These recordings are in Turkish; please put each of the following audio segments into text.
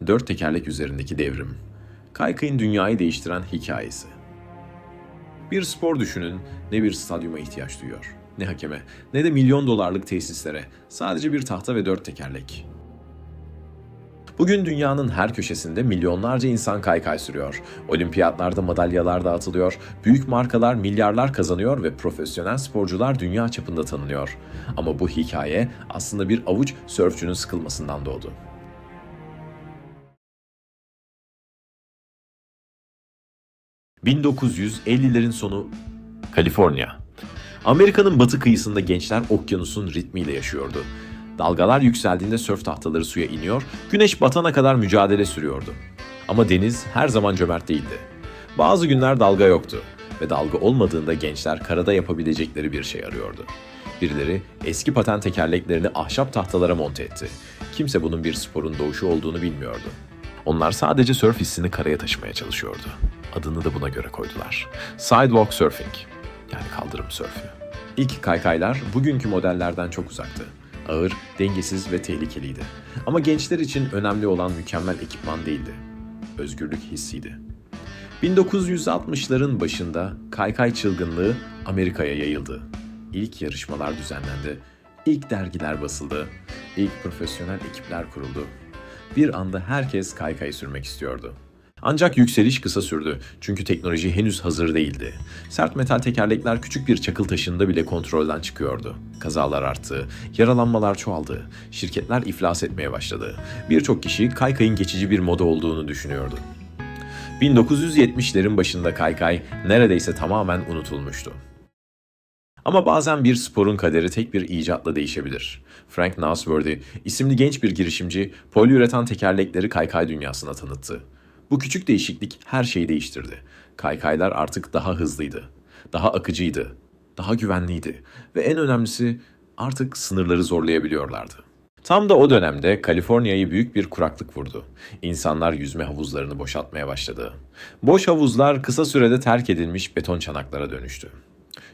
Dört tekerlek üzerindeki devrim. Kaykayın dünyayı değiştiren hikayesi. Bir spor düşünün, ne bir stadyuma ihtiyaç duyuyor, ne hakeme, ne de milyon dolarlık tesislere, sadece bir tahta ve dört tekerlek. Bugün dünyanın her köşesinde milyonlarca insan kaykay sürüyor. Olimpiyatlarda madalyalar dağıtılıyor, büyük markalar milyarlar kazanıyor ve profesyonel sporcular dünya çapında tanınıyor. Ama bu hikaye aslında bir avuç sörfçünün sıkılmasından doğdu. ...1950'lerin sonu Kaliforniya. Amerika'nın batı kıyısında gençler okyanusun ritmiyle yaşıyordu. Dalgalar yükseldiğinde sörf tahtaları suya iniyor, güneş batana kadar mücadele sürüyordu. Ama deniz her zaman cömert değildi. Bazı günler dalga yoktu ve dalga olmadığında gençler karada yapabilecekleri bir şey arıyordu. Birileri eski paten tekerleklerini ahşap tahtalara monte etti. Kimse bunun bir sporun doğuşu olduğunu bilmiyordu. Onlar sadece sörf hissini karaya taşımaya çalışıyordu. Adını da buna göre koydular. Sidewalk surfing, yani kaldırım sörfü. İlk kaykaylar bugünkü modellerden çok uzaktı. Ağır, dengesiz ve tehlikeliydi. Ama gençler için önemli olan mükemmel ekipman değildi. Özgürlük hissiydi. 1960'ların başında kaykay çılgınlığı Amerika'ya yayıldı. İlk yarışmalar düzenlendi, ilk dergiler basıldı, ilk profesyonel ekipler kuruldu. Bir anda herkes kaykay sürmek istiyordu. Ancak yükseliş kısa sürdü çünkü teknoloji henüz hazır değildi. Sert metal tekerlekler küçük bir çakıl taşında bile kontrolden çıkıyordu. Kazalar arttı, yaralanmalar çoğaldı, şirketler iflas etmeye başladı. Birçok kişi kaykayın geçici bir moda olduğunu düşünüyordu. 1970'lerin başında kaykay neredeyse tamamen unutulmuştu. Ama bazen bir sporun kaderi tek bir icatla değişebilir. Frank Nosworthy isimli genç bir girişimci poliüretan tekerlekleri kaykay dünyasına tanıttı. Bu küçük değişiklik her şeyi değiştirdi. Kaykaylar artık daha hızlıydı, daha akıcıydı, daha güvenliydi ve en önemlisi artık sınırları zorlayabiliyorlardı. Tam da o dönemde Kaliforniya'yı büyük bir kuraklık vurdu. İnsanlar yüzme havuzlarını boşaltmaya başladı. Boş havuzlar kısa sürede terk edilmiş beton çanaklara dönüştü.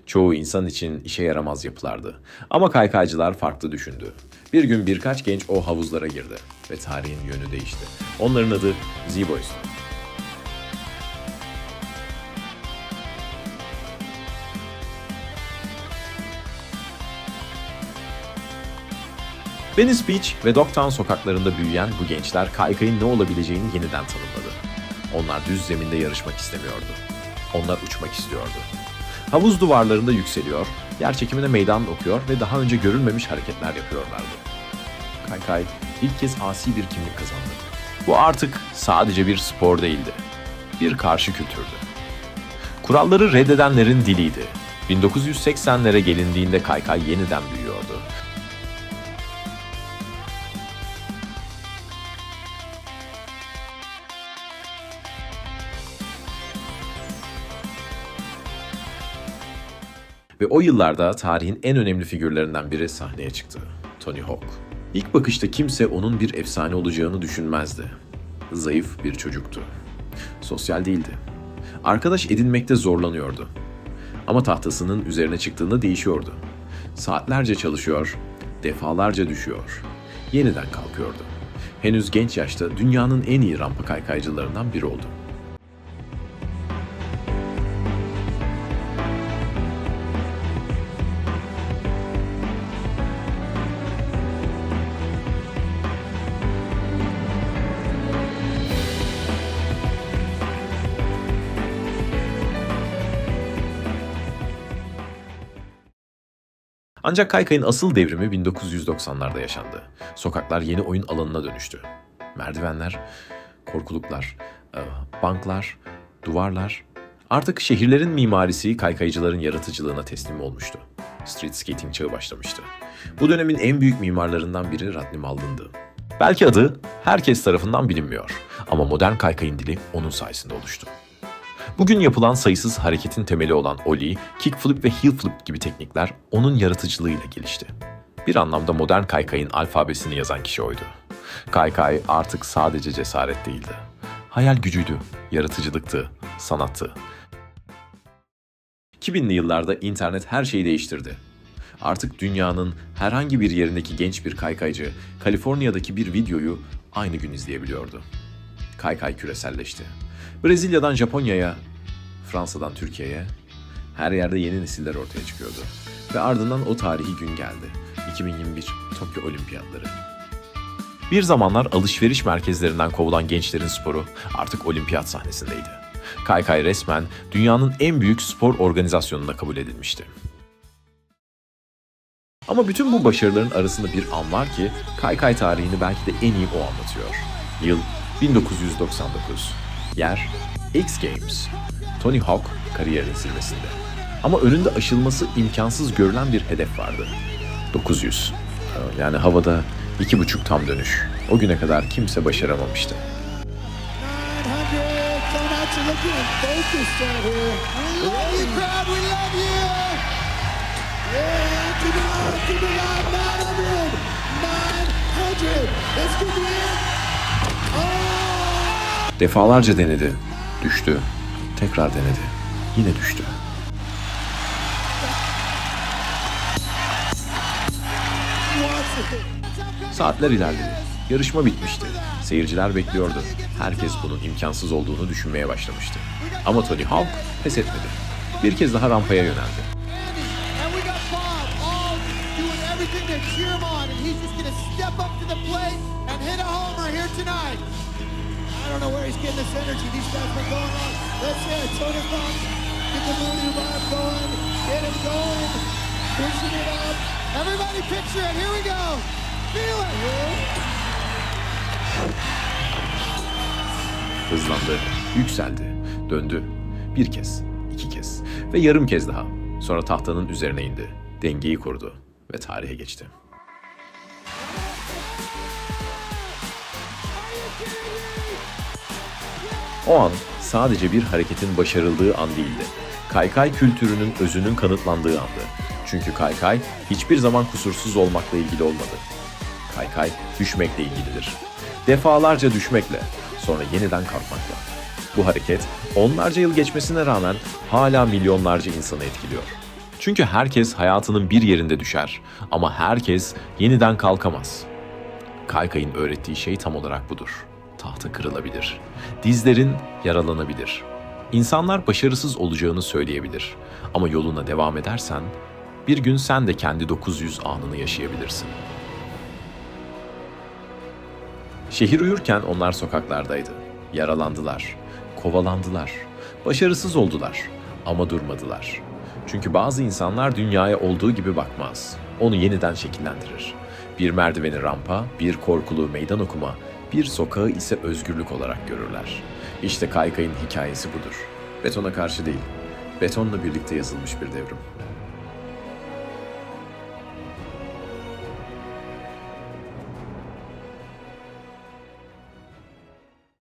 Çoğu insan için işe yaramaz yapılardı. Ama kaykaycılar farklı düşündü. Bir gün birkaç genç o havuzlara girdi ve tarihin yönü değişti. Onların adı Z-Boys'tu. Venice Beach ve Dogtown sokaklarında büyüyen bu gençler kaykayın ne olabileceğini yeniden tanımladı. Onlar düz zeminde yarışmak istemiyordu. Onlar uçmak istiyordu. Havuz duvarlarında yükseliyor, yer çekimine meydan okuyor ve daha önce görülmemiş hareketler yapıyorlardı. Kaykay ilk kez asi bir kimlik kazandı. Bu artık sadece bir spor değildi, bir karşı kültürdü. Kuralları reddedenlerin diliydi. 1980'lere gelindiğinde kaykay yeniden büyüyordu. Ve o yıllarda tarihin en önemli figürlerinden biri sahneye çıktı. Tony Hawk. İlk bakışta kimse onun bir efsane olacağını düşünmezdi. Zayıf bir çocuktu. Sosyal değildi. Arkadaş edinmekte zorlanıyordu. Ama tahtasının üzerine çıktığında değişiyordu. Saatlerce çalışıyor, defalarca düşüyor. Yeniden kalkıyordu. Henüz genç yaşta dünyanın en iyi rampa kaykaycılarından biri oldu. Ancak kaykayın asıl devrimi 1990'larda yaşandı. Sokaklar yeni oyun alanına dönüştü. Merdivenler, korkuluklar, banklar, duvarlar. Artık şehirlerin mimarisi kaykaycıların yaratıcılığına teslim olmuştu. Street skating çağı başlamıştı. Bu dönemin en büyük mimarlarından biri Rodney Mullen'dı. Belki adı herkes tarafından bilinmiyor ama modern kaykayın dili onun sayesinde oluştu. Bugün yapılan sayısız hareketin temeli olan ollie, kickflip ve heelflip gibi teknikler onun yaratıcılığıyla gelişti. Bir anlamda modern kaykayın alfabesini yazan kişi oydu. Kaykay artık sadece cesaret değildi. Hayal gücüydü, yaratıcılıktı, sanattı. 2000'li yıllarda internet her şeyi değiştirdi. Artık dünyanın herhangi bir yerindeki genç bir kaykaycı, Kaliforniya'daki bir videoyu aynı gün izleyebiliyordu. Kaykay küreselleşti. Brezilya'dan Japonya'ya, Fransa'dan Türkiye'ye, her yerde yeni nesiller ortaya çıkıyordu. Ve ardından o tarihi gün geldi. 2021 Tokyo Olimpiyatları. Bir zamanlar alışveriş merkezlerinden kovulan gençlerin sporu artık olimpiyat sahnesindeydi. Kaykay resmen dünyanın en büyük spor organizasyonuna kabul edilmişti. Ama bütün bu başarıların arasında bir an var ki kaykay tarihini belki de en iyi o anlatıyor. Yıl 1999. Yer X Games. Tony Hawk kariyerinin zirvesinde. Ama önünde aşılması imkansız görülen bir hedef vardı. 900. Yani havada 2,5 tam dönüş. O güne kadar kimse başaramamıştı. Defalarca denedi. Düştü. Tekrar denedi. Yine düştü. Saatler ilerledi. Yarışma bitmişti. Seyirciler bekliyordu. Herkes bunun imkansız olduğunu düşünmeye başlamıştı. Ama Tony Hawk pes etmedi. Bir kez daha rampaya yöneldi. Everybody picture it. Here we go. Feel it. Hızlandı, yükseldi, döndü. Bir kez, iki kez ve yarım kez daha. Sonra tahtanın üzerine indi. Dengeyi kurdu ve tarihe geçti. O an sadece bir hareketin başarıldığı an değildi. Kaykay kültürünün özünün kanıtlandığı andı. Çünkü kaykay hiçbir zaman kusursuz olmakla ilgili olmadı. Kaykay düşmekle ilgilidir. Defalarca düşmekle, sonra yeniden kalkmakla. Bu hareket onlarca yıl geçmesine rağmen hala milyonlarca insanı etkiliyor. Çünkü herkes hayatının bir yerinde düşer ama herkes yeniden kalkamaz. Kaykayın öğrettiği şey tam olarak budur. Tahta kırılabilir. Dizlerin yaralanabilir. İnsanlar başarısız olacağını söyleyebilir. Ama yoluna devam edersen, bir gün sen de kendi 900 anını yaşayabilirsin. Şehir uyurken onlar sokaklardaydı. Yaralandılar, kovalandılar, başarısız oldular ama durmadılar. Çünkü bazı insanlar dünyaya olduğu gibi bakmaz. Onu yeniden şekillendirir. Bir merdiveni rampa, bir korkulu meydan okuma, bir sokağı ise özgürlük olarak görürler. İşte kaykayın hikayesi budur. Betona karşı değil, betonla birlikte yazılmış bir devrim.